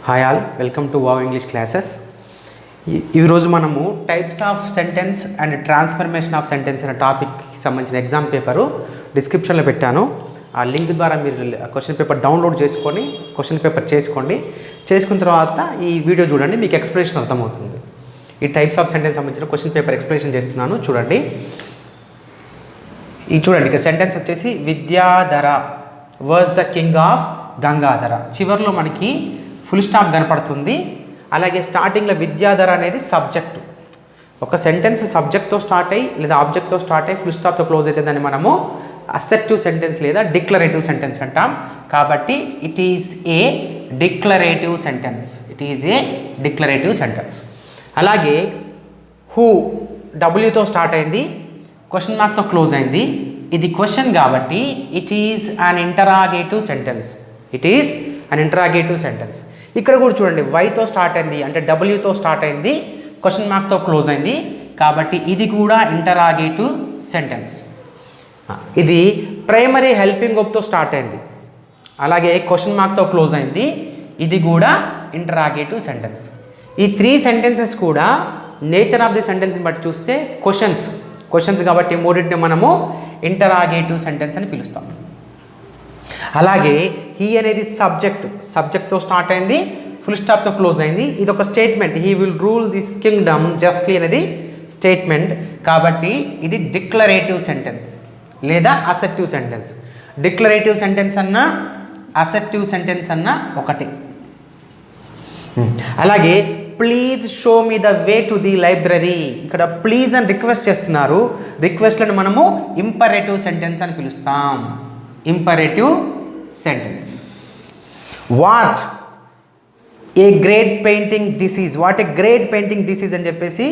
Hi all, welcome to wow English classes. ఈరోజు మనము types of sentence and transformation of sentence అనే టాపిక్కి సంబంధించిన exam paper డిస్క్రిప్షన్లో పెట్టాను. ఆ లింక్ ద్వారా మీరు క్వశ్చన్ పేపర్ డౌన్లోడ్ చేసుకొని క్వశ్చన్ పేపర్ చేసుకున్న తర్వాత ఈ వీడియో చూడండి, మీకు ఎక్స్ప్లెనేషన్ అర్థమవుతుంది. ఈ టైప్స్ ఆఫ్ సెంటెన్స్ సంబంధించిన క్వశ్చన్ పేపర్ ఎక్స్ప్లెనేషన్ చేస్తున్నాను, చూడండి. చూడండి, ఇక్కడ సెంటెన్స్ వచ్చేసి Vidyadhara was the king of Gangadhara. చివరిలో మనకి ఫుల్ స్టాప్ కనపడుతుంది. అలాగే స్టార్టింగ్లో విద్యాధర అనేది సబ్జెక్టు. ఒక సెంటెన్స్ సబ్జెక్ట్తో స్టార్ట్ అయ్యి లేదా ఆబ్జెక్ట్తో స్టార్ట్ అయ్యి ఫుల్ స్టాప్తో క్లోజ్ అయితే దాన్ని మనము అసెర్టివ్ సెంటెన్స్ లేదా డిక్లరేటివ్ సెంటెన్స్ అంటాం. కాబట్టి it is a declarative sentence. అలాగే హూ డబ్ల్యూతో స్టార్ట్ అయింది, క్వశ్చన్ మార్క్తో క్లోజ్ అయింది. ఇది క్వశ్చన్ కాబట్టి it is an interrogative sentence. ఇక్కడ కూడా చూడండి, వైతో స్టార్ట్ అయింది అంటే డబ్ల్యూతో స్టార్ట్ అయింది, క్వశ్చన్ మార్క్తో క్లోజ్ అయింది. కాబట్టి ఇది కూడా ఇంటరాగేటివ్ సెంటెన్స్. ఇది ప్రైమరీ హెల్పింగ్ వర్బ్తో స్టార్ట్ అయింది, అలాగే క్వశ్చన్ మార్క్తో క్లోజ్ అయింది. ఇది కూడా ఇంటరాగేటివ్ సెంటెన్స్. ఈ 3 సెంటెన్సెస్ కూడా నేచర్ ఆఫ్ ది సెంటెన్స్ని బట్టి చూస్తే క్వశ్చన్స్ కాబట్టి మూడింటిని మనము ఇంటరాగేటివ్ సెంటెన్స్ అని పిలుస్తాం. అలాగే హీ అనేది సబ్జెక్ట్తో స్టార్ట్ అయింది, ఫుల్ స్టాప్తో క్లోజ్ అయింది. ఇది ఒక statement, he will rule this Kingdom justly అనేది స్టేట్మెంట్. కాబట్టి ఇది డిక్లరేటివ్ సెంటెన్స్ లేదా అసెర్టివ్ సెంటెన్స్. డిక్లరేటివ్ సెంటెన్స్ అన్నా అసెర్టివ్ సెంటెన్స్ అన్నా ఒకటి. అలాగే please show me the way to the library. ఇక్కడ ప్లీజ్ అని రిక్వెస్ట్ చేస్తున్నారు. రిక్వెస్ట్లను మనము ఇంపరేటివ్ సెంటెన్స్ అని పిలుస్తాం. Imperative sentence. What a great painting this is అని చెప్పేసి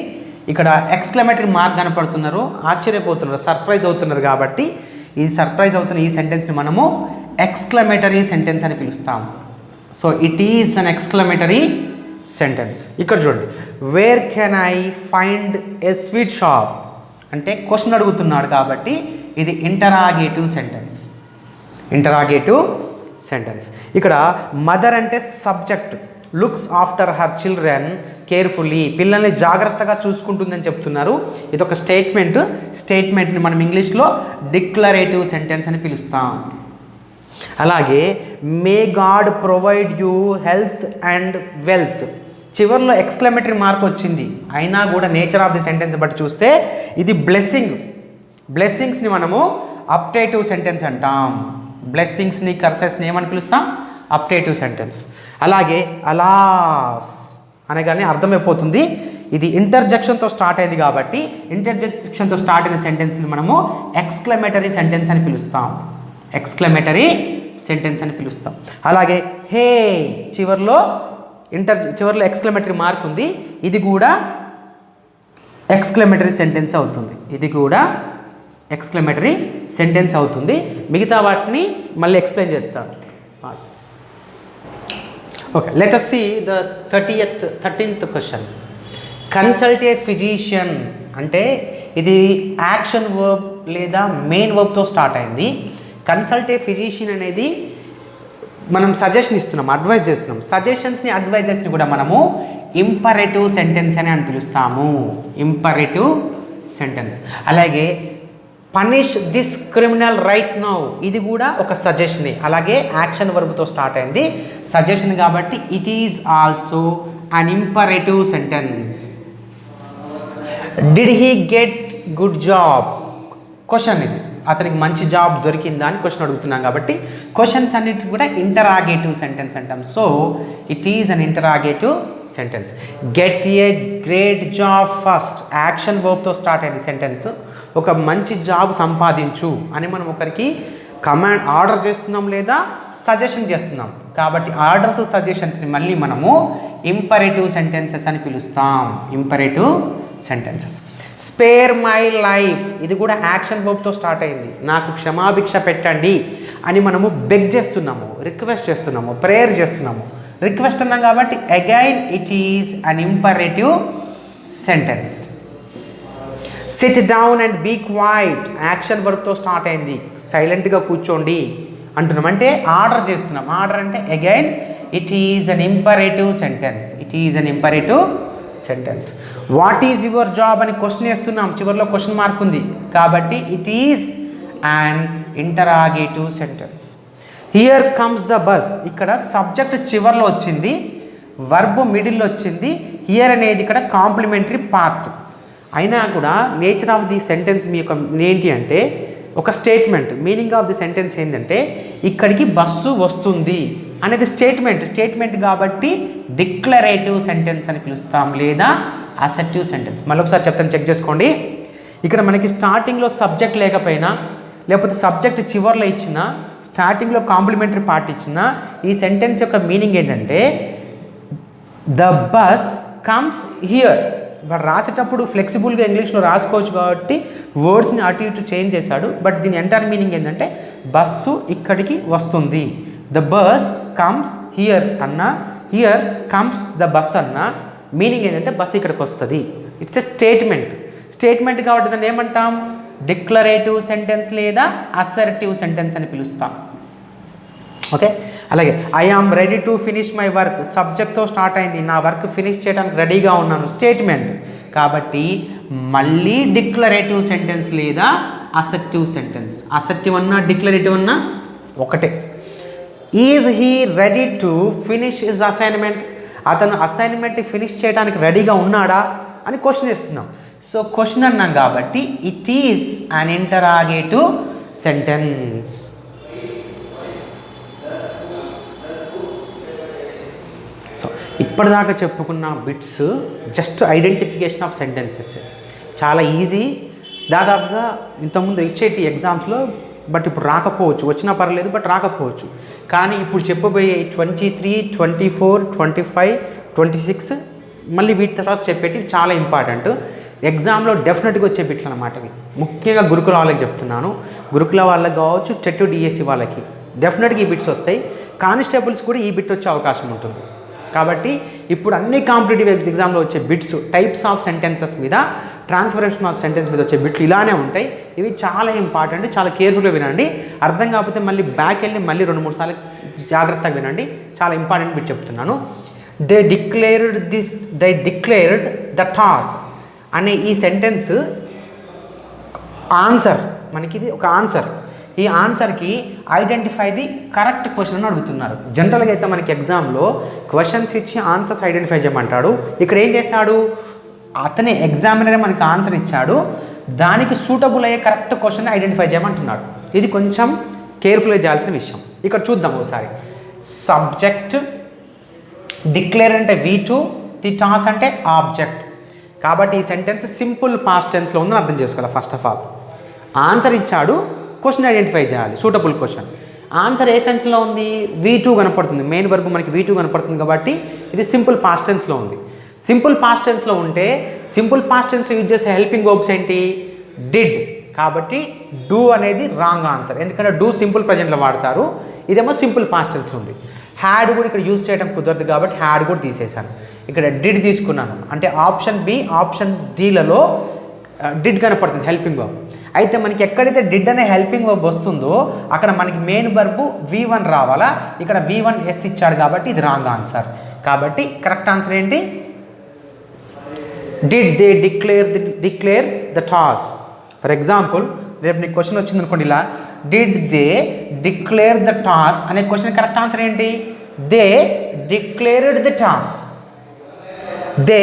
ఇక్కడ ఎక్స్క్లమేటరీ మార్క్ కనపడుతున్నారు, ఆశ్చర్యపోతున్నారు, సర్ప్రైజ్ అవుతున్నారు. కాబట్టి ఈ సర్ప్రైజ్ అవుతున్న ఈ సెంటెన్స్ని మనము ఎక్స్క్లమేటరీ సెంటెన్స్ అని పిలుస్తాం. So it is an exclamatory sentence. ఇక్కడ చూడండి, where can I find a sweet shop అంటే క్వశ్చన్ అడుగుతున్నాడు కాబట్టి ఇది ఇంటరాగేటివ్ సెంటెన్స్. ఇక్కడ మదర్ అంటే subject, looks after her children carefully, పిల్లల్ని జాగ్రత్తగా చూసుకుంటుందని చెప్తున్నారు. ఇది ఒక స్టేట్మెంట్ని మనం ఇంగ్లీష్లో డిక్లరేటివ్ సెంటెన్స్ అని పిలుస్తాం. అలాగే may God provide you health and wealth. చివరిలో ఎక్స్క్లమేటరీ మార్క్ వచ్చింది, అయినా కూడా నేచర్ ఆఫ్ ది సెంటెన్స్ బట్టి చూస్తే ఇది బ్లెస్సింగ్స్ని మనము అప్టేటివ్ సెంటెన్స్ అంటాం. బ్లెస్సింగ్స్ని కర్సెస్ని ఏమని పిలుస్తాం? అప్టేటివ్ సెంటెన్స్. అలాగే అలాస్ అనగానే అర్థమైపోతుంది ఇది ఇంటర్జెక్షన్తో స్టార్ట్ అయింది కాబట్టి ఇంటర్జెక్షన్తో స్టార్ట్ అయిన సెంటెన్స్ని మనము ఎక్స్క్లమేటరీ సెంటెన్స్ అని పిలుస్తాం. అలాగే హే చివరిలో ఎక్స్క్లమేటరీ మార్క్ ఉంది, ఇది కూడా ఎక్స్క్లమేటరీ సెంటెన్స్ అవుతుంది. మిగతా వాటిని మళ్ళీ ఎక్స్ప్లెయిన్ చేస్తాను. Okay, let us see the 13th question. Consult a physician అంటే ఇది యాక్షన్ వర్బ్ లేదా మెయిన్ వర్బ్తో స్టార్ట్ అయింది. కన్సల్ట్ ఏ ఫిజిషియన్ అనేది మనం సజెషన్ ఇస్తున్నాం, అడ్వైజ్ చేస్తున్నాం. అడ్వైజెస్ని కూడా మనము ఇంపరేటివ్ సెంటెన్స్ అని పిలుస్తాము. Imperative sentence. అలాగే punish this criminal right now, ఇది కూడా ఒక సజెషనే. అలాగే యాక్షన్ వర్బ్తో స్టార్ట్ అయింది, సజెషన్ కాబట్టి it is also an imperative sentence. Did he get good job, question ఇది, అతనికి మంచి జాబ్ దొరికిందా అని క్వశ్చన్ అడుగుతున్నాం కాబట్టి క్వశ్చన్స్ అన్నిటి కూడా ఇంటరాగేటివ్ సెంటెన్స్ అంటాం. So it is an interrogative sentence. Get a great job first, action వర్బ్తో స్టార్ట్ అయింది సెంటెన్స్. ఒక మంచి జాబ్ సంపాదించు అని మనం ఒకరికి ఆర్డర్ చేస్తున్నాం లేదా సజెషన్ చేస్తున్నాం. కాబట్టి ఆర్డర్స్ సజెషన్స్ని మళ్ళీ మనము ఇంపరేటివ్ సెంటెన్సెస్ అని పిలుస్తాం. Imperative sentences. Spare my life, ఇది కూడా యాక్షన్ వర్బ్తో స్టార్ట్ అయింది. నాకు క్షమాభిక్ష పెట్టండి అని మనము బెగ్ చేస్తున్నాము, రిక్వెస్ట్ చేస్తున్నాము, ప్రేయర్ చేస్తున్నాము. రిక్వెస్ట్ అన్నాం కాబట్టి again it is an imperative sentence. Sit down and be quiet, action వర్బ్తో స్టార్ట్ అయింది, సైలెంట్గా కూర్చోండి అంటున్నాం అంటే ఆర్డర్ చేస్తున్నాం. ఆర్డర్ అంటే again it is an imperative sentence. It is an imperative sentence. What is your job అని క్వశ్చన్ వేస్తున్నాం, చివరిలో క్వశ్చన్ మార్క్ ఉంది కాబట్టి it is an interrogative sentence. Here comes the bus, ఇక్కడ సబ్జెక్ట్ చివరిలో వచ్చింది, వర్బ్ మిడిల్లో వచ్చింది. హియర్ అనేది ఇక్కడ కాంప్లిమెంటరీ పార్ట్ అయినా కూడా నేచర్ ఆఫ్ ది సెంటెన్స్ మీ యొక్క ఏంటి అంటే ఒక statement. Meaning of the sentence ఏంటంటే ఇక్కడికి బస్సు వస్తుంది అనేది స్టేట్మెంట్ కాబట్టి డిక్లరేటివ్ సెంటెన్స్ అని పిలుస్తాం లేదా అసర్టివ్ సెంటెన్స్. మళ్ళీ ఒకసారి చెప్తాను, చెక్ చేసుకోండి. ఇక్కడ మనకి స్టార్టింగ్లో సబ్జెక్ట్ లేకపోయినా లేకపోతే సబ్జెక్ట్ చివర్లో ఇచ్చిన స్టార్టింగ్లో కాంప్లిమెంటరీ పార్ట్ ఇచ్చిన ఈ సెంటెన్స్ యొక్క మీనింగ్ ఏంటంటే the bus comes here. But రాసేటప్పుడు ఫ్లెక్సిబుల్గా ఇంగ్లీష్లో రాసుకోవచ్చు కాబట్టి వర్డ్స్ని అటు ఇటు చేంజ్ చేశాడు. బట్ దీని ఎంటైర్ మీనింగ్ ఏంటంటే బస్సు ఇక్కడికి వస్తుంది. ద బస్ కమ్స్ హియర్ అన్న, హియర్ కమ్స్ ద బస్ అన్న మీనింగ్ ఏంటంటే బస్సు ఇక్కడికి వస్తుంది. ఇట్స్ ఎ స్టేట్మెంట్ కాబట్టి దాన్ని ఏమంటాం? డిక్లరేటివ్ సెంటెన్స్ లేదా అసర్టివ్ సెంటెన్స్ అని పిలుస్తాం. ఓకే, అలాగే I am ready to finish my work, సబ్జెక్ట్తో స్టార్ట్ అయింది, నా వర్క్ ఫినిష్ చేయడానికి రెడీగా ఉన్నాను, స్టేట్మెంట్ కాబట్టి మళ్ళీ డిక్లరేటివ్ సెంటెన్స్ లేదా అసర్టివ్ సెంటెన్స్. అసర్టివ్ అన్నా డిక్లరేటివ్ అన్నా ఒకటే. Is he ready to finish his assignment, అతను అసైన్మెంట్ ఫినిష్ చేయడానికి రెడీగా ఉన్నాడా అని క్వశ్చన్ ఇస్తున్నాం. సో క్వశ్చన్ అన్నాం కాబట్టి it is an interrogative sentence. So ఇప్పటిదాకా చెప్పుకున్న bits just identification of sentences, చాలా ఈజీ. దాదాపుగా ఇంతకుముందు ఇచ్చేటి ఎగ్జామ్స్లో బట్ ఇప్పుడు రాకపోవచ్చు, వచ్చినా పర్లేదు బట్ రాకపోవచ్చు. కానీ ఇప్పుడు చెప్పబోయే 23, 24, 25, 26 మళ్ళీ వీటి తర్వాత చెప్పేటి చాలా ఇంపార్టెంట్. ఎగ్జామ్లో డెఫినెట్గా వచ్చే బిట్లు అనమాట ఇవి. ముఖ్యంగా గురుకుల వాళ్ళకి చెప్తున్నాను, గురుకుల వాళ్ళకి కావచ్చు, టెట్ డిఎస్సి వాళ్ళకి డెఫినెట్గా ఈ బిట్స్ వస్తాయి. కానిస్టేబుల్స్ కూడా ఈ బిట్ వచ్చే అవకాశం ఉంటుంది. కాబట్టి ఇప్పుడు అన్ని కాంపిటేటివ్ ఎగ్జామ్లో వచ్చే బిట్స్ టైప్స్ ఆఫ్ సెంటెన్సెస్ మీద, ట్రాన్స్ఫర్మేషన్ ఆఫ్ సెంటెన్స్ మీద వచ్చే బిట్లు ఇలానే ఉంటాయి. ఇవి చాలా ఇంపార్టెంట్, చాలా కేర్ఫుల్గా వినండి. అర్థం కాకపోతే మళ్ళీ బ్యాక్ వెళ్ళి మళ్ళీ 2-3 సార్లు జాగ్రత్తగా వినండి. చాలా ఇంపార్టెంట్ బిట్ చెప్తున్నాను. దే డిక్లేర్డ్ ద టాస్ అనే ఈ సెంటెన్స్ ఆన్సర్, మనకి ఇది ఒక ఆన్సర్. ఈ ఆన్సర్కి ఐడెంటిఫై ది కరెక్ట్ క్వశ్చన్ అని అడుగుతున్నారు. జనరల్గా అయితే మనకి ఎగ్జామ్లో క్వశ్చన్స్ ఇచ్చి ఆన్సర్స్ ఐడెంటిఫై చేయమంటాడు. ఇక్కడ ఏం చేశాడు, అతనే ఎగ్జామినరే మనకి ఆన్సర్ ఇచ్చాడు, దానికి సూటబుల్ అయ్యే కరెక్ట్ క్వశ్చన్ ఐడెంటిఫై చేయమంటున్నాడు. ఇది కొంచెం కేర్ఫుల్గా చేయాల్సిన విషయం. ఇక్కడ చూద్దాం ఒకసారి. సబ్జెక్ట్, డిక్లేర్ అంటే V2, ది టాస్ అంటే ఆబ్జెక్ట్. కాబట్టి ఈ సెంటెన్స్ సింపుల్ పాస్ట్ టెన్స్లో ఉందని అర్థం చేసుకోవాలి. ఫస్ట్ ఆఫ్ ఆల్ ఆన్సర్ ఇచ్చాడు, క్వశ్చన్ ఐడెంటిఫై చేయాలి, సూటబుల్ క్వశ్చన్. ఆన్సర్ ఏ టెన్స్లో ఉంది? V2 కనపడుతుంది, మెయిన్ వర్బ్ మనకి V2 కనపడుతుంది కాబట్టి ఇది సింపుల్ పాస్ట్ టెన్స్లో ఉంది. సింపుల్ పాస్ట్ టెన్స్లో ఉంటే సింపుల్ పాస్ట్ టెన్స్లో యూజ్ చేసే హెల్పింగ్ వర్బ్స్ ఏంటి? డిడ్. కాబట్టి డూ అనేది రాంగ్ ఆన్సర్, ఎందుకంటే డూ సింపుల్ ప్రజెంట్లో వాడతారు, ఇదేమో సింపుల్ పాస్ట్ టెన్స్లో ఉంది. హ్యాడ్ కూడా ఇక్కడ యూజ్ చేయడం కుదరదు కాబట్టి హ్యాడ్ కూడా తీసేశాను. ఇక్కడ డిడ్ తీసుకున్నాను, అంటే ఆప్షన్ బి, ఆప్షన్ డీలలో డిడ్ కనపడుతుంది హెల్పింగ్ వర్బ్. అయితే మనకి ఎక్కడైతే డిడ్ అనే హెల్పింగ్ వర్బ్ వస్తుందో అక్కడ మనకి మెయిన్ వర్బ్ V1 రావాలా, ఇక్కడ V1S ఇచ్చాడు కాబట్టి ఇది రాంగ్ ఆన్సర్. కాబట్టి కరెక్ట్ ఆన్సర్ ఏంటి? Did they declare the toss. For example రేపు నీకు క్వశ్చన్ వచ్చింది అనుకోండి, ఇలా did they declare the toss అనే క్వశ్చన్ కరెక్ట్ ఆన్సర్ ఏంటి? They declared the toss. They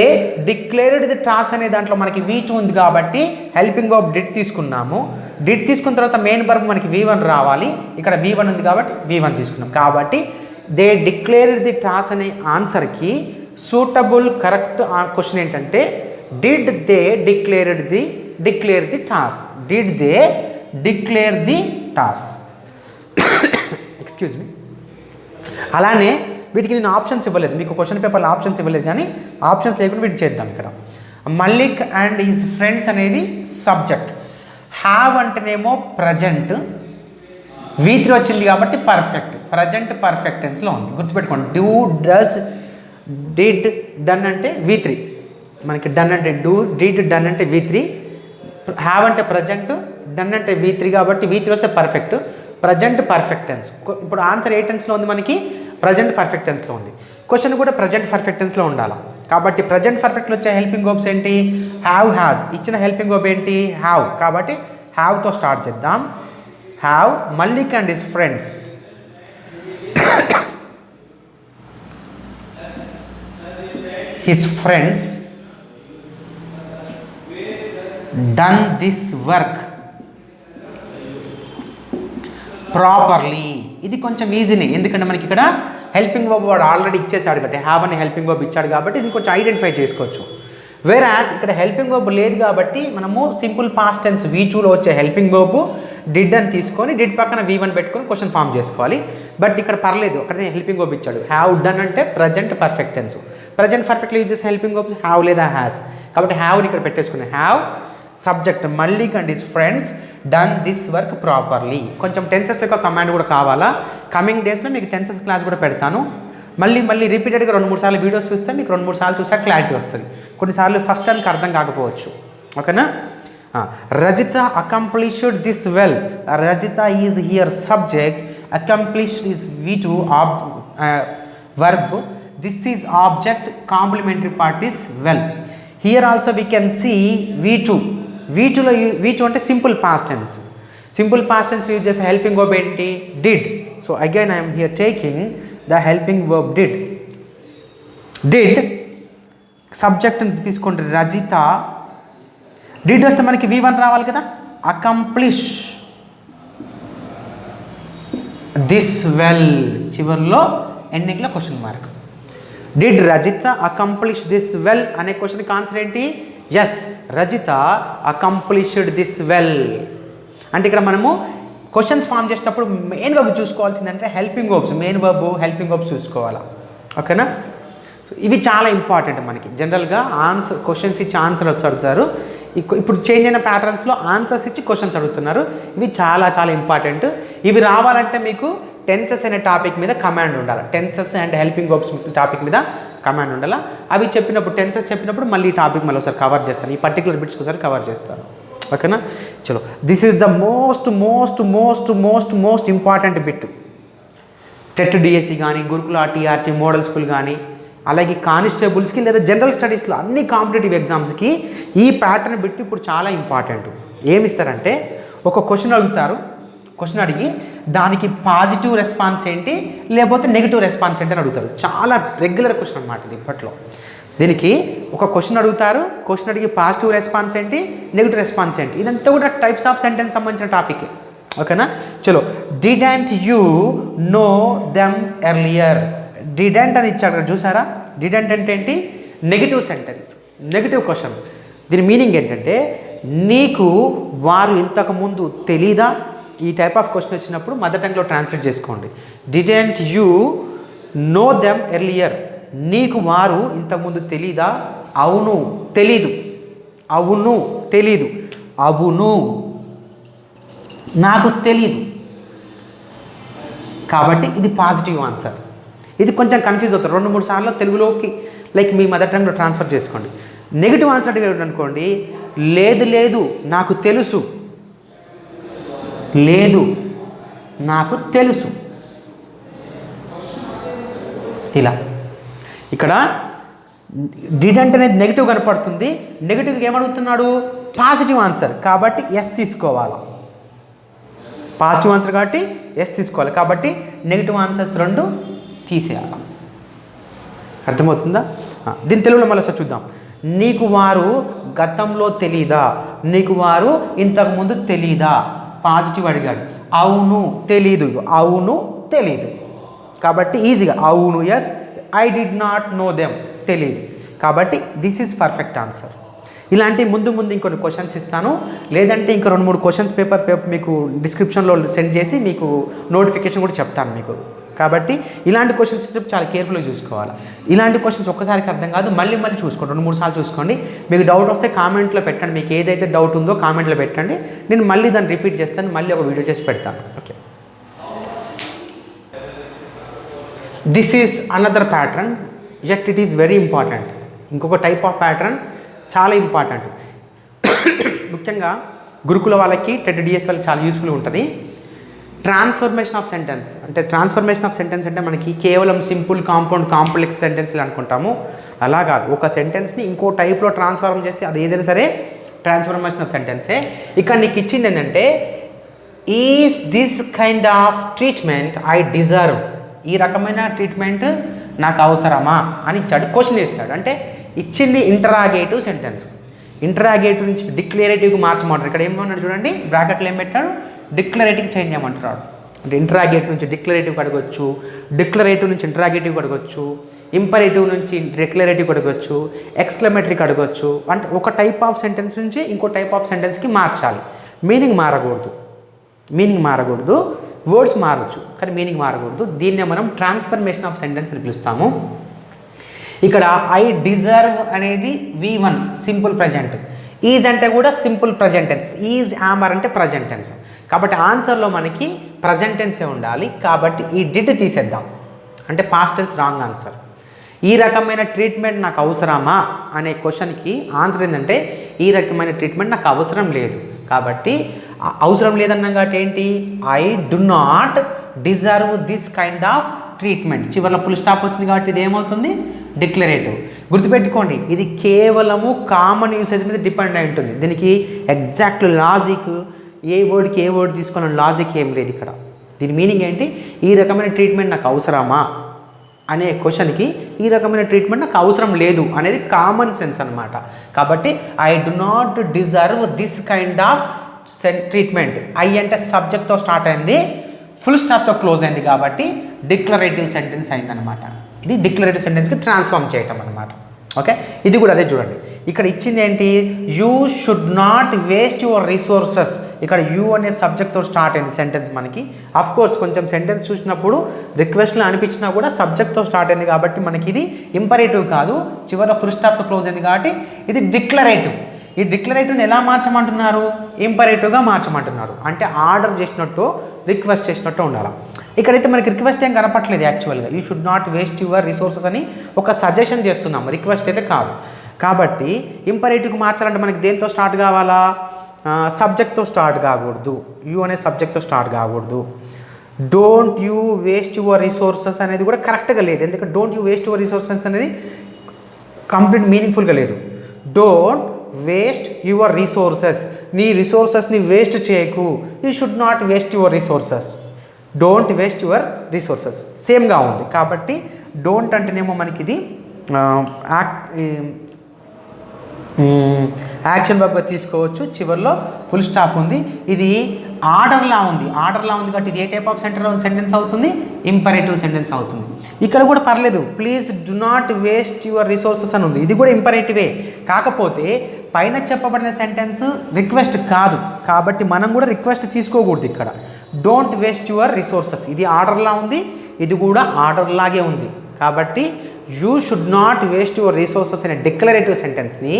declared the toss అనే దాంట్లో మనకి V2 ఉంది కాబట్టి హెల్పింగ్ వర్బ్ డిడ్ తీసుకున్నాము. డిడ్ తీసుకున్న తర్వాత మెయిన్ వర్బ్ మనకి V1 రావాలి, ఇక్కడ V1 ఉంది కాబట్టి V1 తీసుకున్నాం. కాబట్టి దే డిక్లేర్డ్ ది టాస్ అనే ఆన్సర్కి సూటబుల్ కరెక్ట్ క్వశ్చన్ ఏంటంటే did they declare the toss. Did they declare the toss. Excuse me. అలానే వీటికి నేను ఆప్షన్స్ ఇవ్వలేదు, మీకు క్వశ్చన్ పేపర్లో ఆప్షన్స్ ఇవ్వలేదు, కానీ ఆప్షన్స్ లేకుండా వీటిని చేద్దాం. ఇక్కడ మల్లిక్ అండ్ హిజ్ ఫ్రెండ్స్ అనేది సబ్జెక్ట్, హ్యావ్ అంటేనేమో ప్రజెంట్, V3 వచ్చింది కాబట్టి పర్ఫెక్ట్, ప్రజెంట్ పర్ఫెక్ట్ టెన్స్లో ఉంది, గుర్తుపెట్టుకోండి. డూ, డస్, డిడ్, డన్ అంటే V3, మనకి డన్ అంటే డూ, డిడ్, డన్ అంటే V3, హ్యావ్ అంటే ప్రజెంట్, డన్ అంటే V3 కాబట్టి V3 వస్తే పర్ఫెక్ట్, ప్రజెంట్ పర్ఫెక్ట్ టెన్స్. ఇప్పుడు ఆన్సర్ ఏ టెన్స్లో ఉంది మనకి? ప్రజెంట్ పర్ఫెక్ట్ టెన్స్లో ఉంది. క్వశ్చన్ కూడా ప్రజెంట్ పర్ఫెక్ట్ టెన్స్లో ఉండాలి. కాబట్టి ప్రజెంట్ పర్ఫెక్ట్లో వచ్చే హెల్పింగ్ వర్బ్స్ ఏంటి? Have, has. ఇచ్చిన హెల్పింగ్ వర్బ్ ఏంటి? హ్యావ్. కాబట్టి హ్యావ్తో స్టార్ట్ చేద్దాం. Have Mallik and his friends done this work properly. ఇది కొంచెం ఈజీనే, ఎందుకంటే మనకి ఇక్కడ హెల్పింగ్ వర్బ్ వాడు ఆల్రెడీ ఇచ్చేసాడు కాబట్టి, హ్యావ్ అనే హెల్పింగ్ వర్బ్ ఇచ్చాడు కాబట్టి ఇది కొంచెం ఐడెంటిఫై చేసుకోవచ్చు. వేరాజ్ ఇక్కడ హెల్పింగ్ వర్బ్ లేదు కాబట్టి మనము సింపుల్ పాస్ట్ టెన్స్ V2లో వచ్చే హెల్పింగ్ వర్బ్ డిడ్ అని తీసుకొని డిడ్ పక్కన V1 పెట్టుకొని క్వశ్చన్ ఫామ్ చేసుకోవాలి. బట్ ఇక్కడ పర్లేదు, అక్కడ హెల్పింగ్ వర్బ్ ఇచ్చాడు. హ్యావ్ డన్ అంటే ప్రజెంట్ పర్ఫెక్ట్ టెన్స్. ప్రజెంట్ పర్ఫెక్ట్లో యూజ్ చేసే హెల్పింగ్ వర్బ్స్ హ్యావ్ లేదా హ్యాస్. కాబట్టి హ్యావ్ని ఇక్కడ పెట్టేసుకున్నాను. Have subject Mallik and his friends done this work properly. కొంచెం టెన్సెస్ యొక్క కమాండ్ కూడా కావాలా. కమింగ్ డేస్లో మీకు టెన్సెస్ క్లాస్ కూడా పెడతాను. మళ్ళీ రిపీటెడ్గా 2-3 సార్లు వీడియోస్ చూస్తే మీకు 2-3 సార్లు చూసా క్లారిటీ వస్తుంది. కొన్నిసార్లు ఫస్ట్ టైంకి అర్థం కాకపోవచ్చు. ఓకేనా? Rajitha accomplished this well. Rajitha is here subject, accomplished is V2 verb, this is object, complementary part is well. Here also we can see V2లో V2 అంటే simple past tense. Simple past tense use చేసే helping verb ఏంటి? Did. So again I'm here taking the helping verb did. Subject తీసుకోండి Rajitha. Did వస్తే మనకి V1 రావాలి కదా. Accomplish this well, చివరిలో ఎండింగ్లో question mark. Did Rajitha accomplish this well అనే క్వశ్చన్కి ఆన్సర్ ఏంటి? Yes, Rajitha accomplished this well. అంటే ఇక్కడ మనము క్వశ్చన్స్ ఫామ్ చేసేటప్పుడు మెయిన్గా చూసుకోవాల్సిందంటే helping verbs, main verb helping verbs చూసుకోవాలా. ఓకేనా? సో ఇవి చాలా ఇంపార్టెంట్ మనకి. జనరల్గా ఆన్సర్ క్వశ్చన్స్ ఇచ్చి ఆన్సర్స్ అడుగుతారు. ఇప్పుడు చేంజ్ అయిన ప్యాటర్న్స్లో ఆన్సర్స్ ఇచ్చి క్వశ్చన్స్ అడుగుతున్నారు. ఇవి చాలా చాలా ఇంపార్టెంట్. ఇవి రావాలంటే మీకు టెన్సెస్ అనే టాపిక్ మీద కమాండ్ ఉండాలి. Tenses and helping verbs topic మీద కమాండ్ ఉండాలి. అవి చెప్పినప్పుడు టెన్సెస్ చెప్పినప్పుడు మళ్ళీ ఈ టాపిక్ మళ్ళీ ఒకసారి కవర్ చేస్తాను. ఈ పర్టికులర్ బిట్స్ ఒకసారి కవర్ చేస్తాను. ఓకేనా? చలో, this is the most important bit. TET DSC కానీ, గురుకుల టీఆర్టీ మోడల్ స్కూల్ కానీ, అలాగే కానిస్టేబుల్స్కి లేదా జనరల్ స్టడీస్లో అన్ని కాంపిటేటివ్ ఎగ్జామ్స్కి ఈ ప్యాటర్న్ బిట్ ఇప్పుడు చాలా ఇంపార్టెంట్. ఏమిస్తారంటే ఒక క్వశ్చన్ అడుగుతారు. క్వశ్చన్ అడిగి దానికి పాజిటివ్ రెస్పాన్స్ ఏంటి లేకపోతే నెగిటివ్ రెస్పాన్స్ ఏంటి అని అడుగుతారు. చాలా రెగ్యులర్ క్వశ్చన్ అన్నమాట ఇది ఇప్పట్లో. దీనికి ఒక క్వశ్చన్ అడుగుతారు. క్వశ్చన్ అడిగి పాజిటివ్ రెస్పాన్స్ ఏంటి, నెగిటివ్ రెస్పాన్స్ ఏంటి, ఇదంతా కూడా టైప్స్ ఆఫ్ సెంటెన్స్ సంబంధించిన టాపిక్. ఓకేనా? చలో, didn't you know them earlier. Didn't అని ఇచ్చాడు చూసారా? డిడెంట్ అంటే ఏంటి? Negative sentence, negative question. దీని మీనింగ్ ఏంటంటే నీకు వారు ఇంతకుముందు తెలీదా? ఈ టైప్ ఆఫ్ క్వశ్చన్ వచ్చినప్పుడు మదర్ టంగ్లో ట్రాన్స్లేట్ చేసుకోండి. Didn't you know them earlier. నీకు వారు ఇంతకుముందు తెలీదా? అవును, తెలీదు. అవును, తెలీదు. అవును, నాకు తెలీదు. కాబట్టి ఇది పాజిటివ్ ఆన్సర్. ఇది కొంచెం కన్ఫ్యూజ్ అవుతారు. 2-3 సార్లు తెలుగులోకి లైక్ మీ మదర్ టంగ్లో ట్రాన్స్ఫర్ చేసుకోండి. నెగిటివ్ ఆన్సర్ అడిగాడు అనుకోండి, లేదు నాకు తెలుసు, లేదు నాకు తెలుసు. ఇలా ఇక్కడ డిడెంట్ అనేది నెగిటివ్ కనపడుతుంది. నెగిటివ్కి ఏమడుగుతున్నాడు? Positive answer. కాబట్టి ఎస్ తీసుకోవాలి. పాజిటివ్ ఆన్సర్ కాబట్టి ఎస్ తీసుకోవాలి. కాబట్టి నెగిటివ్ ఆన్సర్స్ 2 తీసేయాలి. అర్థమవుతుందా? దీని తెలుగులో మళ్ళీ ఒకసారి చూద్దాం. నీకు వారు గతంలో తెలీదా? నీకు వారు ఇంతకుముందు తెలీదా? పాజిటివ్ అడిగాడు. అవును, తెలీదు. అవును, తెలీదు. కాబట్టి ఈజీగా అవును, yes. I did not know them, తెలీదు. కాబట్టి దిస్ ఈజ్ పర్ఫెక్ట్ ఆన్సర్. ఇలాంటి ముందు ఇంకొన్ని క్వశ్చన్స్ ఇస్తాను, లేదంటే ఇంకా 2-3 క్వశ్చన్స్ పేపర్ మీకు డిస్క్రిప్షన్లో సెండ్ చేసి మీకు నోటిఫికేషన్ కూడా చెప్తాను మీకు. కాబట్టి ఇలాంటి క్వశ్చన్స్ చాలా కేర్ఫుల్గా చూసుకోవాలి. ఇలాంటి క్వశ్చన్స్ ఒక్కసారికి అర్థం కాదు, మళ్ళీ చూసుకోండి. 2-3 సార్లు చూసుకోండి. మీకు డౌట్ వస్తే కామెంట్లో పెట్టండి. మీకు ఏదైతే డౌట్ ఉందో కామెంట్లో పెట్టండి. నేను మళ్ళీ దాన్ని రిపీట్ చేస్తాను, మళ్ళీ ఒక వీడియో చేసి పెడతాను. Okay, this is another pattern, at it is very important. ఇంకొక టైప్ ఆఫ్ ప్యాటర్న్ చాలా ఇంపార్టెంట్. ముఖ్యంగా గురుకుల వాళ్ళకి, టెట్ డిఎస్ వాళ్ళకి చాలా యూస్ఫుల్ ఉంటుంది. ట్రాన్స్ఫర్మేషన్ ఆఫ్ సెంటెన్స్ అంటే ట్రాన్స్ఫర్మేషన్ ఆఫ్ సెంటెన్స్ అంటే మనకి కేవలం సింపుల్, కాంపౌండ్, కాంప్లెక్స్ సెంటెన్స్లు అనుకుంటాము. అలా కాదు, ఒక సెంటెన్స్ని ఇంకో టైప్లో ట్రాన్స్ఫార్మ్ చేస్తే అది ఏదైనా సరే ట్రాన్స్ఫర్మేషన్ ఆఫ్ సెంటెన్సే. ఇక్కడ నీకు ఇచ్చింది ఏంటంటే is this kind of treatment I deserve, ఈ రకమైన ట్రీట్మెంట్ నాకు అవసరమా అని ఇచ్చాడు, క్వశ్చన్ వేస్తాడు. అంటే ఇచ్చింది ఇంటరాగేటివ్ సెంటెన్స్, ఇంటరాగేటివ్ నుంచి డిక్లరేటివ్కి మార్చమంటారు. ఇక్కడ ఏమన్నాడు చూడండి, బ్రాకెట్లో ఏం పెట్టాడు, డిక్లరేటివ్కి చేంజ్ చేయమంటున్నాడు. అంటే ఇంటరాగేటివ్ నుంచి డిక్లరేటివ్కి అడగొచ్చు, డిక్లరేటివ్ నుంచి ఇంటరాగేటివ్కి అడగొచ్చు, ఇంపరేటివ్ నుంచి డిక్లరేటివ్కి అడగొచ్చు, ఎక్స్క్లమేటరీకి అడగొచ్చు. అంటే ఒక టైప్ ఆఫ్ సెంటెన్స్ నుంచి ఇంకో టైప్ ఆఫ్ సెంటెన్స్కి మార్చాలి. మీనింగ్ మారకూడదు, వర్డ్స్ మారచ్చు కానీ మీనింగ్ మారకూడదు. దీన్నే మనం ట్రాన్స్ఫర్మేషన్ ఆఫ్ సెంటెన్స్ అని పిలుస్తాము. ఇక్కడ ఐ డిజర్వ్ అనేది V1 సింపుల్ ప్రజెంట్, ఈజ్ అంటే కూడా simple present tense, is am are అంటే ప్రజెంట్ టెన్స్. కాబట్టి ఆన్సర్లో మనకి ప్రజెంట్ టెన్సే ఉండాలి. కాబట్టి ఈ డిడ్ తీసేద్దాం, అంటే పాస్ట్ టెన్స్ రాంగ్ ఆన్సర్. ఈ రకమైన ట్రీట్మెంట్ నాకు అవసరమా అనే క్వశ్చన్కి ఆన్సర్ ఏంటంటే ఈ రకమైన ట్రీట్మెంట్ నాకు అవసరం లేదు. కాబట్టి అవసరం లేదన్నాం కాబట్టి ఏంటి, I do not deserve this kind of treatment. చివరిలో ఫుల్ స్టాప్ వచ్చింది కాబట్టి ఇది ఏమవుతుంది, డిక్లరేటివ్. గుర్తుపెట్టుకోండి, ఇది కేవలము కామన్ యూసేజ్ మీద డిపెండ్ అయి ఉంటుంది. దీనికి ఎగ్జాక్ట్ లాజిక్, ఏ వర్డ్కి ఏ వర్డ్ తీసుకోవాలని లాజిక్ ఏం లేదు ఇక్కడ. దీని మీనింగ్ ఏంటి, ఈ రకమైన ట్రీట్మెంట్ నాకు అవసరమా అనే క్వశ్చన్కి ఈ రకమైన ట్రీట్మెంట్ నాకు అవసరం లేదు అనేది కామన్ సెన్స్ అనమాట. కాబట్టి I do not deserve this kind of treatment. I అంటే సబ్జెక్ట్తో స్టార్ట్ అయింది, ఫుల్ స్టాప్తో క్లోజ్ అయింది కాబట్టి డిక్లరేటివ్ సెంటెన్స్ అయిందనమాట. ఇది డిక్లరేటివ్ సెంటెన్స్కి ట్రాన్స్ఫార్మ్ చేయటం అనమాట. ఓకే, ఇది కూడా అదే చూడండి. ఇక్కడ ఇచ్చింది ఏంటి, you should not waste your resources. ఇక్కడ యూ అనే సబ్జెక్ట్తో స్టార్ట్ అయింది సెంటెన్స్ మనకి. అఫ్ కోర్స్ కొంచెం సెంటెన్స్ చూసినప్పుడు రిక్వెస్ట్లో అనిపించినా కూడా సబ్జెక్ట్తో స్టార్ట్ అయింది కాబట్టి మనకి ఇది ఇంపరేటివ్ కాదు, చివరిలో ఫుల్ స్టాప్తో క్లోజ్ అయింది కాబట్టి ఇది డిక్లరేటివ్. ఈ డిక్లరేటివ్ని ఎలా మార్చమంటున్నారు, ఇంపరేటివ్గా మార్చమంటున్నారు. అంటే ఆర్డర్ చేసినట్టు, రిక్వెస్ట్ చేసినట్టు ఉండాలి. ఇక్కడైతే మనకి రిక్వెస్ట్ ఏం కనపట్లేదు యాక్చువల్గా. You should not waste your resources అని ఒక సజెషన్ చేస్తున్నాము, రిక్వెస్ట్ అయితే కాదు. కాబట్టి ఇంపరేటివ్కి మార్చాలంటే మనకి దేంతో స్టార్ట్ కావాలా, సబ్జెక్ట్తో స్టార్ట్ కాకూడదు, యూ అనే సబ్జెక్ట్తో స్టార్ట్ కాకూడదు. Don't you waste your resources అనేది కూడా కరెక్ట్గా లేదు, ఎందుకంటే don't you waste your resources అనేది కంప్లీట్ మీనింగ్ఫుల్గా లేదు. డోంట్ వేస్ట్ యువర్ రిసోర్సెస్, నీ రిసోర్సెస్ని వేస్ట్ చేయకు. You should not waste your resources, don't waste your resources సేమ్గా ఉంది. కాబట్టి డోంట్ అంటేనేమో మనకి ఇది యాక్షన్ వర్బ్గా తీసుకోవచ్చు, చివరిలో ఫుల్ స్టాప్ ఉంది. ఇది ఆర్డర్లా ఉంది కాబట్టి ఇది ఏ టైప్ ఆఫ్ సెంటెన్స్ అవుతుంది, ఇంపరేటివ్ సెంటెన్స్ అవుతుంది. ఇక్కడ కూడా పర్లేదు, please do not waste your resources అని ఉంది, ఇది కూడా ఇంపరేటివే. కాకపోతే పైన చెప్పబడిన సెంటెన్స్ రిక్వెస్ట్ కాదు కాబట్టి మనం కూడా రిక్వెస్ట్ తీసుకోకూడదు. ఇక్కడ డోంట్ వేస్ట్ యువర్ రిసోర్సెస్ ఇది ఆర్డర్లా ఉంది, ఇది కూడా ఆర్డర్లాగే ఉంది. కాబట్టి you should not waste your resources అనే డిక్లరేటివ్ సెంటెన్స్ని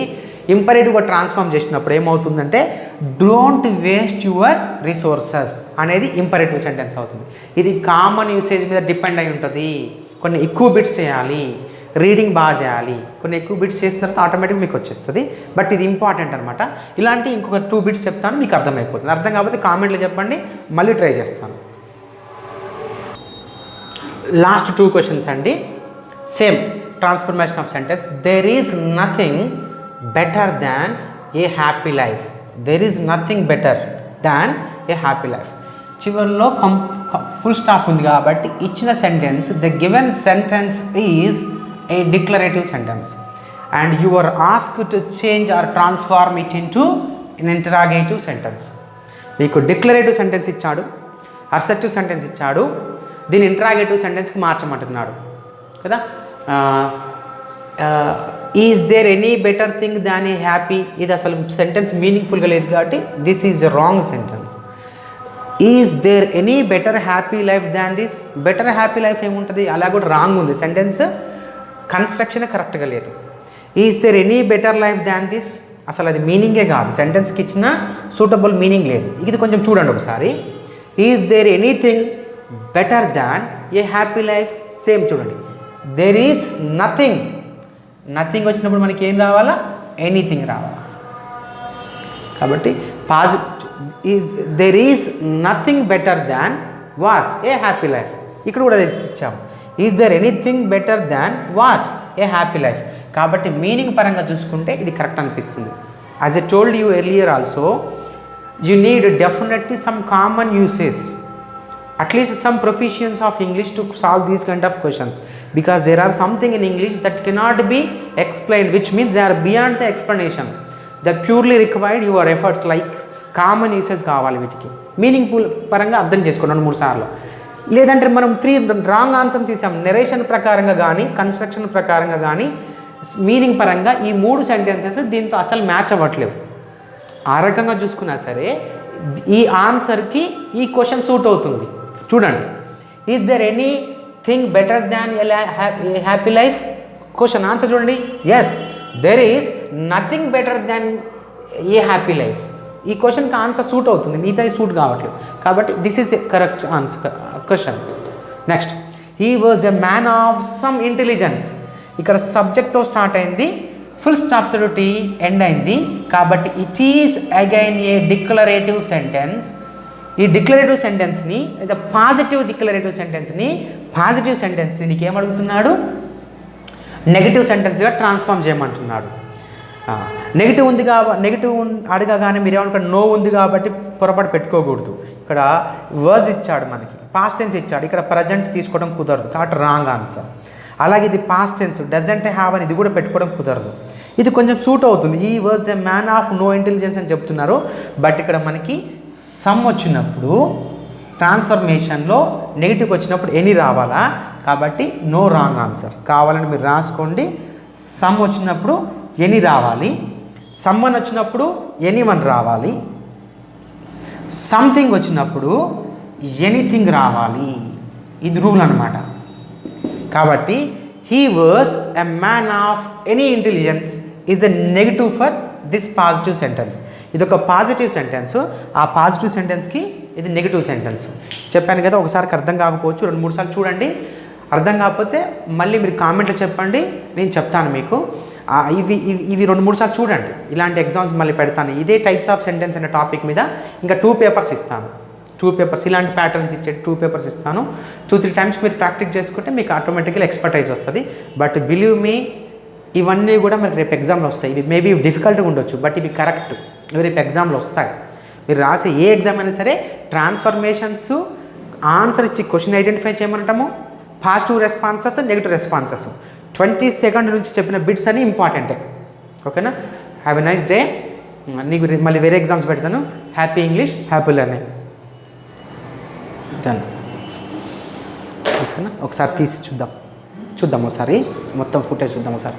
ఇంపరేటివ్గా ట్రాన్స్ఫార్మ్ చేసినప్పుడు ఏమవుతుందంటే డోంట్ వేస్ట్ యువర్ రిసోర్సెస్ అనేది ఇంపరేటివ్ సెంటెన్స్ అవుతుంది. ఇది కామన్ యూసేజ్ మీద డిపెండ్ అయి ఉంటుంది. కొన్ని ఎక్కువ బిట్స్ చేయాలి, రీడింగ్ బాగా చేయాలి, కొన్ని ఎక్కువ బిట్స్ చేసిన తర్వాత ఆటోమేటిక్గా మీకు వచ్చేస్తుంది. బట్ ఇది ఇంపార్టెంట్ అనమాట. ఇలాంటి ఇంకొక 2 బిట్స్ చెప్తాను, మీకు అర్థమైపోతుంది. అర్థం కాకపోతే కామెంట్లో చెప్పండి, మళ్ళీ ట్రై చేస్తాను. లాస్ట్ 2 క్వశ్చన్స్ అండి, same transformation of sentence. There is nothing better than a happy life. There is nothing better than a happy life. చివరిలో ఫుల్ స్టాప్ ఉంది కాబట్టి ఇచ్చిన sentence, the given sentence is a declarative sentence and you are asked to change or transform it into an interrogative sentence. మీకు declarative sentence ఇచ్చాడు, assertive sentence ఇచ్చాడు, దీని interrogative సెంటెన్స్కి మార్చమంటున్నాడు కదా. Is there any better thing than a happy, ఇది అసలు sentence మీనింగ్ఫుల్గా లేదు కాబట్టి this is a wrong sentence. Is there any better happy life than this, better happy life ఏముంటుంది, అలా కూడా రాంగ్ ఉంది, సెంటెన్స్ కన్స్ట్రక్షన్ కరెక్ట్గా లేదు. Is there any better life than this, అసలు అది మీనింగే కాదు, సెంటెన్స్కి ఇచ్చిన సూటబుల్ మీనింగ్ లేదు. ఇది కొంచెం చూడండి ఒకసారి. Is there anything better than a happy life, same చూడండి. దెర్ ఈజ్ నథింగ్, నథింగ్ వచ్చినప్పుడు మనకి ఏం రావాలా, ఎనీథింగ్ రావాలా. కాబట్టి there is nothing better than what a happy life. ఇక్కడ కూడా ఇచ్చాము. Is there anything better than what a happy life. కాబట్టి మీనింగ్ పరంగా చూసుకుంటే ఇది కరెక్ట్ అనిపిస్తుంది. As a told you earlier also, you need definitely some common usage, at least some proficiency of English to solve these kind of questions, because there are something in English that cannot be explained, which means they are beyond the explanation, that purely required your efforts, like common uses కావాలి వీటికి. Meaning పరంగా అర్థం చేసుకోండి 2-3 సార్లు. లేదంటే మనం 3 wrong answer తీసాం. Narration ప్రకారంగా కానీ కన్స్ట్రక్షన్ ప్రకారంగా కానీ మీనింగ్ పరంగా ఈ 3 సెంటెన్సెస్ దీంతో అసలు మ్యాచ్ అవ్వట్లేవు. ఆ రకంగా చూసుకున్నా సరే ఈ ఆన్సర్కి ఈ క్వశ్చన్ సూట్ అవుతుంది. చూడండి, is there anything better than a happy life? Question answer చూడండి. Yes, there is nothing better than a happy life. ఈ క్వశ్చన్కి ఆన్సర్ సూట్ అవుతుంది, మిగతా సూట్ కావట్లేదు. కాబట్టి this is a correct answer question. Next, he was a man of some intelligence. ఇక్కడ సబ్జెక్ట్తో start అయింది, ఫుల్ స్టాప్ తోటి ఎండ్ అయింది. కాబట్టి it is again a declarative sentence. ఈ డిక్లరేటివ్ సెంటెన్స్ని లేదా పాజిటివ్ డిక్లరేటివ్ సెంటెన్స్ని నీకు ఏమడుగుతున్నాడు? నెగిటివ్ సెంటెన్స్గా ట్రాన్స్ఫార్మ్ చేయమంటున్నాడు. నెగిటివ్ ఉంది నెగిటివ్ అడగగానే మీరు ఏమనుకోండి, నో ఉంది కాబట్టి పొరపాటు పెట్టుకోకూడదు. ఇక్కడ వర్స్ ఇచ్చాడు, మనకి పాస్ట్ టెన్స్ ఇచ్చాడు, ఇక్కడ ప్రజెంట్ తీసుకోవడం కుదరదు కాబట్టి రాంగ్ ఆన్సర్. అలాగే ఇది పాస్ట్ టెన్స్ డజంట్ హ్యావ్ అని ఇది కూడా పెట్టుకోవడం కుదరదు. ఇది కొంచెం సూట్ అవుతుంది. He was a man of no intelligence అని చెప్తున్నారు. బట్ ఇక్కడ మనకి సమ్ వచ్చినప్పుడు ట్రాన్స్ఫర్మేషన్లో నెగిటివ్ వచ్చినప్పుడు ఎనీ రావాలా, కాబట్టి నో రాంగ్ ఆన్సర్. కావాలని మీరు రాసుకోండి. సమ్ వచ్చినప్పుడు ఎనీ రావాలి, సమ్మన్ వచ్చినప్పుడు ఎనీవన్ రావాలి, సంథింగ్ వచ్చినప్పుడు ఎనీథింగ్ రావాలి. ఇది రూల్ అన్నమాట. కాబట్టి he was a man of any intelligence is a negative for this positive sentence. ఇది ఒక పాజిటివ్ సెంటెన్స్, ఆ పాజిటివ్ సెంటెన్స్కి ఇది నెగిటివ్ సెంటెన్స్. చెప్పాను కదా, ఒకసారికి అర్థం కాకపోవచ్చు, 2-3 సార్లు చూడండి. అర్థం కాకపోతే మళ్ళీ మీరు కామెంట్లో చెప్పండి, నేను చెప్తాను మీకు. ఇవి 2-3 సార్లు చూడండి. ఇలాంటి ఎగ్జామ్స్ మళ్ళీ పెడతాను. ఇదే టైప్స్ ఆఫ్ సెంటెన్స్ అనే టాపిక్ మీద ఇంకా 2 పేపర్స్ ఇస్తాను. 2 పేపర్స్ ఇలాంటి ప్యాటర్న్స్ ఇచ్చే 2 పేపర్స్ ఇస్తాను. 2-3 టైమ్స్ మీరు ప్రాక్టీస్ చేసుకుంటే మీకు ఆటోమేటిక్గా ఎక్స్పర్టైజ్ వస్తుంది. బట్ బిలీవ్ మీ, ఇవన్నీ కూడా మనకి రేపు ఎగ్జామ్లో వస్తాయి. ఇవి మేబీ డిఫికల్ట్గా ఉండొచ్చు, బట్ ఇవి కరెక్ట్, ఇవి రేపు ఎగ్జామ్లో వస్తాయి. మీరు రాసే ఏ ఎగ్జామ్ అయినా సరే ట్రాన్స్ఫర్మేషన్స్ ఆన్సర్ ఇచ్చి క్వశ్చన్ ఐడెంటిఫై చేయమంటాము. Positive responses, negative responses 20 second నుంచి చెప్పిన బిట్స్ అని ఇంపార్టెంటే. ఓకేనా? Have a nice day. నీకు మళ్ళీ వేరే ఎగ్జామ్స్ పెడతాను. Happy English, happy learning. Done. ఓకేనా? ఒకసారి తీసి చూద్దాం ఒకసారి మొత్తం ఫుటేజ్ చూద్దాం ఒకసారి.